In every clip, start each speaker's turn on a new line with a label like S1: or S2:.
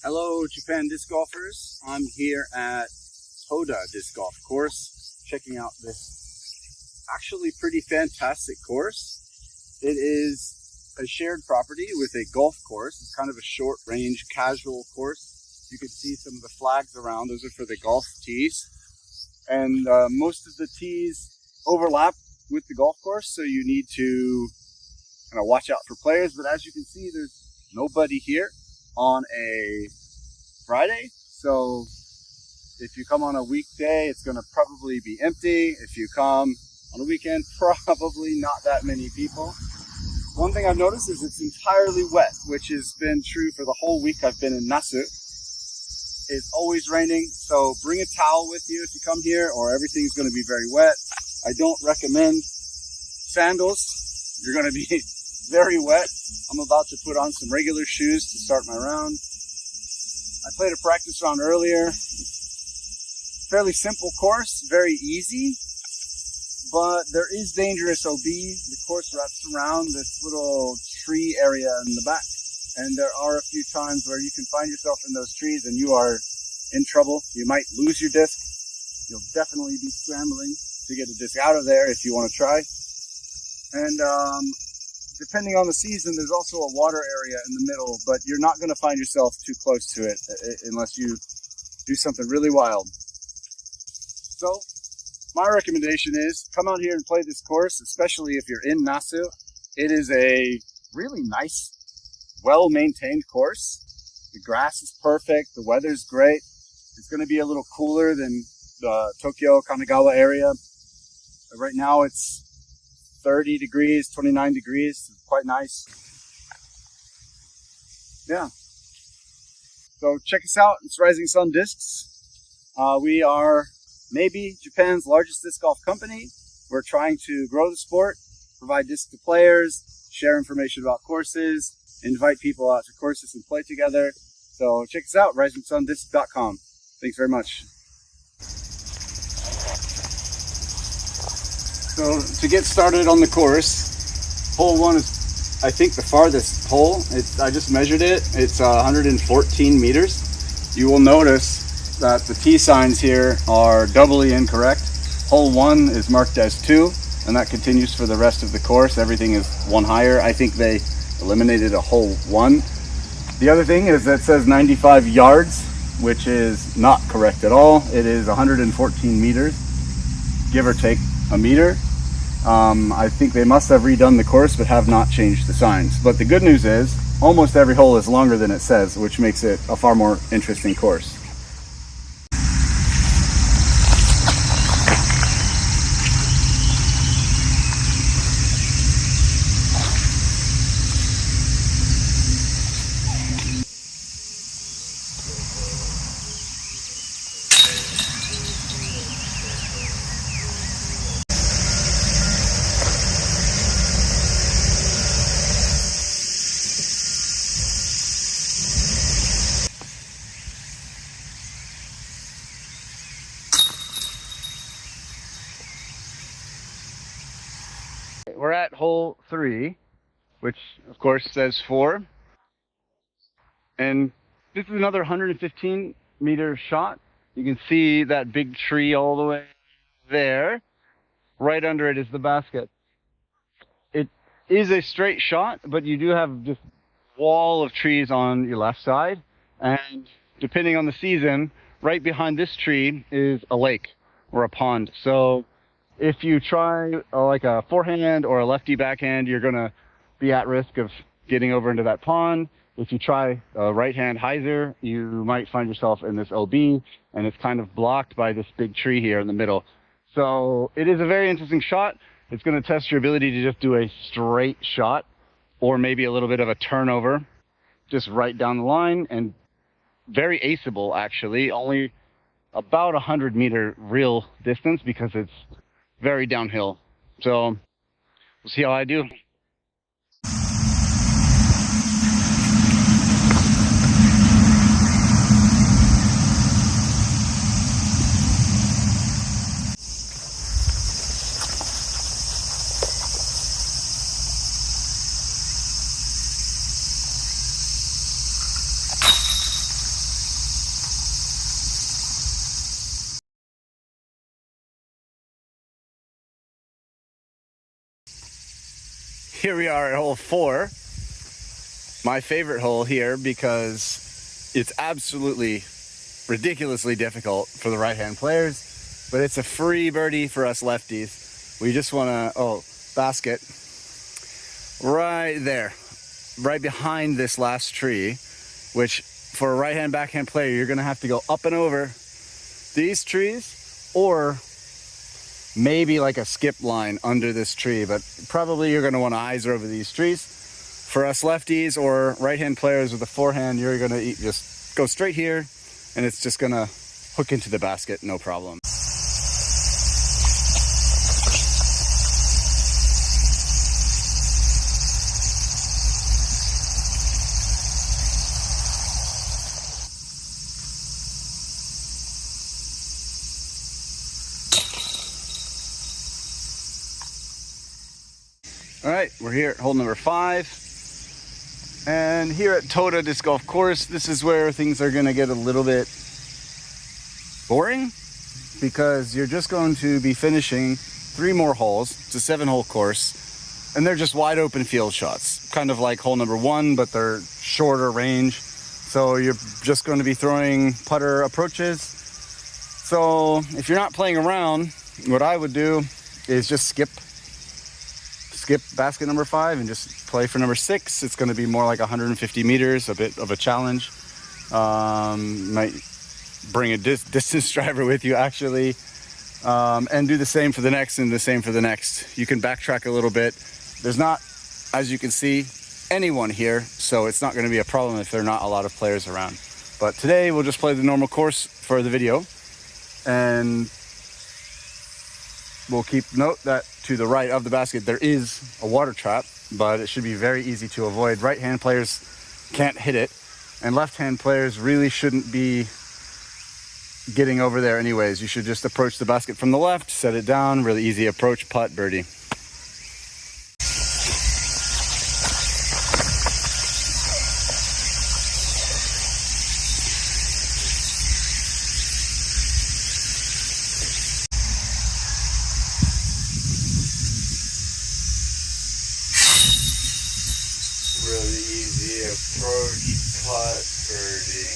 S1: Hello Japan disc golfers, I'm here at Toda Disc Golf Course, checking out this actually pretty fantastic course. It is a shared property with a golf course. It's kind of a short range casual course. You can see some of the flags around, those are for the golf tees. And most of the tees overlap with the golf course, so you need to kind of watch out for players. But as you can see, there's nobody here on a Friday, so if you come on a weekday, it's going to probably be empty. If you come on a weekend, probably not that many people. One thing I've noticed is it's entirely wet, which has been true for the whole week I've been in Nasu. It's always raining, so bring a towel with you if you come here, or everything's going to be very wet. I don't recommend sandals. You're going to be very wet. I'm about to put on some regular shoes to start my round. I played a practice round earlier. Fairly simple course, very easy, but there is dangerous OB. The course wraps around this little tree area in the back, and there are a few times where you can find yourself in those trees and you are in trouble. You might lose your disc. You'll definitely be scrambling to get a disc out of there if you want to try. And depending on the season, there's also a water area in the middle, but you're not going to find yourself too close to it unless you do something really wild. So my recommendation is come out here and play this course, especially if you're in Nasu. It is a really nice, well-maintained course. The grass is perfect. The weather's great. It's going to be a little cooler than the Tokyo, Kanagawa area. Right now it's 30 degrees, 29 degrees, quite nice. Yeah. So check us out, it's Rising Sun Discs. We are maybe Japan's largest disc golf company. We're trying to grow the sport, provide discs to players, share information about courses, invite people out to courses and play together. So check us out, risingsundisc.com. Thanks very much. So to get started on the course, hole 1 is, I think, the farthest hole. I just measured it. It's 114 meters. You will notice that the T signs here are doubly incorrect. Hole 1 is marked as 2, and that continues for the rest of the course. Everything is 1 higher. I think they eliminated a hole 1. The other thing is that it says 95 yards, which is not correct at all. It is 114 meters, give or take a meter. I think they must have redone the course but have not changed the signs. But the good news is almost every hole is longer than it says, which makes it a far more interesting course. We're at hole 3, which of course says 4. And this is another 115 meter shot. You can see that big tree all the way there. Right under it is the basket. It is a straight shot, but you do have this wall of trees on your left side. And depending on the season, right behind this tree is a lake or a pond. So if you try like a forehand or a lefty backhand, you're going to be at risk of getting over into that pond. If you try a right-hand hyzer, you might find yourself in this OB, and it's kind of blocked by this big tree here in the middle. So it is a very interesting shot. It's going to test your ability to just do a straight shot, or maybe a little bit of a turnover, just right down the line, and very aceable actually, only about 100 meter real distance because it's very downhill. So we'll see how I do. Here we are at hole 4. My favorite hole here because it's absolutely ridiculously difficult for the right-hand players, but it's a free birdie for us lefties. We just want to, basket right there, right behind this last tree, which for a right-hand backhand player, you're going to have to go up and over these trees, or maybe like a skip line under this tree, but probably you're going to want to eyes over these trees. For us lefties or right-hand players with a forehand, you're going to just go straight here, and it's just going to hook into the basket, no problem. All right, we're here at hole number 5. And here at Toda Disc Golf Course, this is where things are gonna get a little bit boring, because you're just going to be finishing 3 more holes. It's a 7-hole course, and they're just wide open field shots. Kind of like hole number 1, but they're shorter range. So you're just going to be throwing putter approaches. So if you're not playing around, what I would do is just skip basket number 5 and just play for number 6. It's going to be more like 150 meters, a bit of a challenge. Might bring a distance driver with you, actually, and do the same for the next and the same for the next. You can backtrack a little bit. There's not, as you can see, anyone here, so it's not going to be a problem if there are not a lot of players around. But today we'll just play the normal course for the video, and we'll keep note that to the right of the basket there is a water trap, but it should be very easy to avoid. Right-hand players can't hit it, and left-hand players really shouldn't be getting over there anyways. You should just approach the basket from the left, set it down, really easy approach, putt, birdie. Really easy approach, putt, birdie.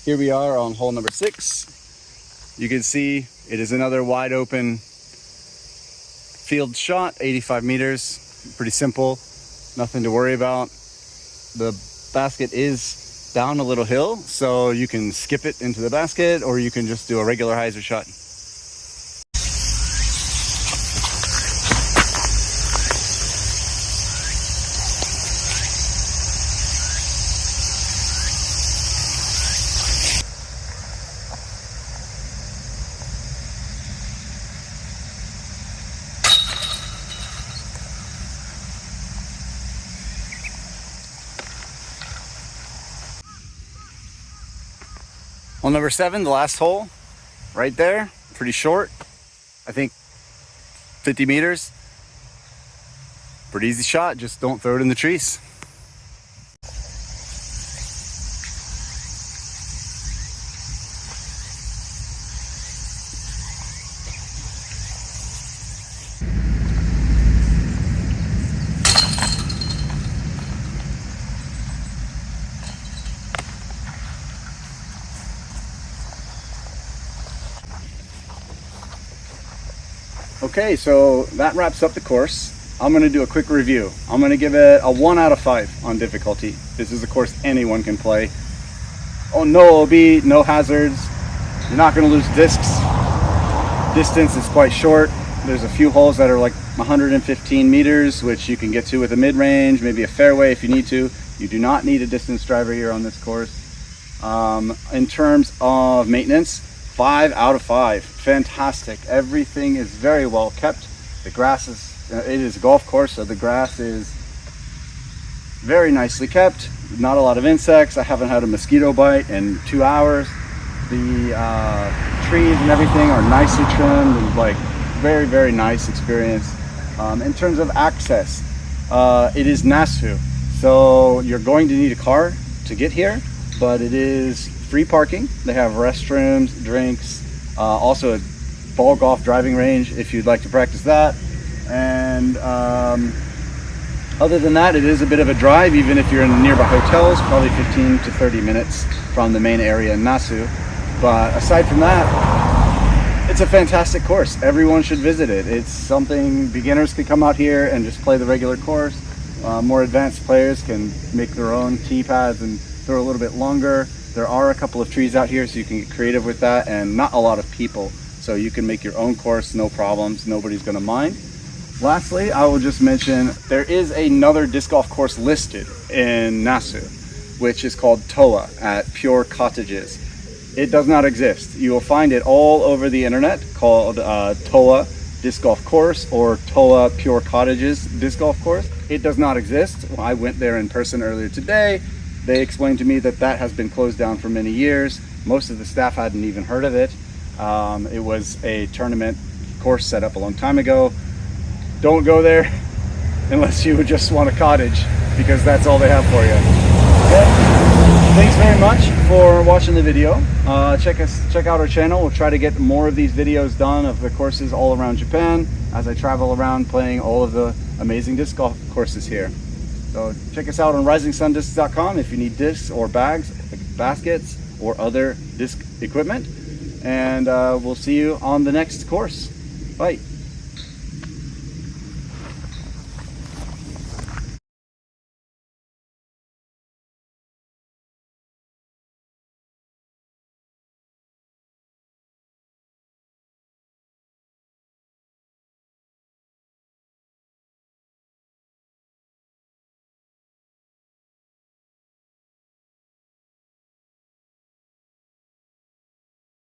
S1: Here we are on hole number 6. You can see it is another wide open field shot, 85 meters. Pretty simple, nothing to worry about. The basket is down a little hill, so you can skip it into the basket, or you can just do a regular hyzer shot. Hole number 7, the last hole, right there, pretty short, I think 50 meters. Pretty easy shot, just don't throw it in the trees. Okay, so that wraps up the course. I'm going to do a quick review. I'm going to give it a 1 out of 5 on difficulty. This is a course anyone can play. Oh, no OB, no hazards. You're not going to lose discs. Distance is quite short. There's a few holes that are like 115 meters, which you can get to with a mid-range, maybe a fairway if you need to. You do not need a distance driver here on this course. In terms of maintenance, 5 out of 5. Fantastic. Everything is very well kept. The grass is, it is a golf course, so the grass is very nicely kept. Not a lot of insects. I haven't had a mosquito bite in 2 hours. The trees and everything are nicely trimmed, and like very, very nice experience. In terms of access, it is Nasu. So you're going to need a car to get here, but it is free parking. They have restrooms, drinks, also ball golf driving range if you'd like to practice that. And other than that, it is a bit of a drive, even if you're in nearby hotels, probably 15 to 30 minutes from the main area in Nasu. But aside from that, it's a fantastic course. Everyone should visit it. It's something beginners can come out here and just play the regular course. More advanced players can make their own tee pads and throw a little bit longer. There are a couple of trees out here, so you can get creative with that, and not a lot of people. So you can make your own course, no problems. Nobody's gonna mind. Lastly, I will just mention there is another disc golf course listed in Nasu, which is called Toa at Pure Cottages. It does not exist. You will find it all over the internet called Toa Disc Golf Course or Toa Pure Cottages Disc Golf Course. It does not exist. I went there in person earlier today. They explained to me that that has been closed down for many years. Most of the staff hadn't even heard of it. It was a tournament course set up a long time ago. Don't go there unless you just want a cottage, because that's all they have for you. Okay. Thanks very much for watching the video. Check out our channel. We'll try to get more of these videos done of the courses all around Japan as I travel around playing all of the amazing disc golf courses here. So check us out on risingsundiscs.com if you need discs or bags, baskets, or other disc equipment. And we'll see you on the next course. Bye.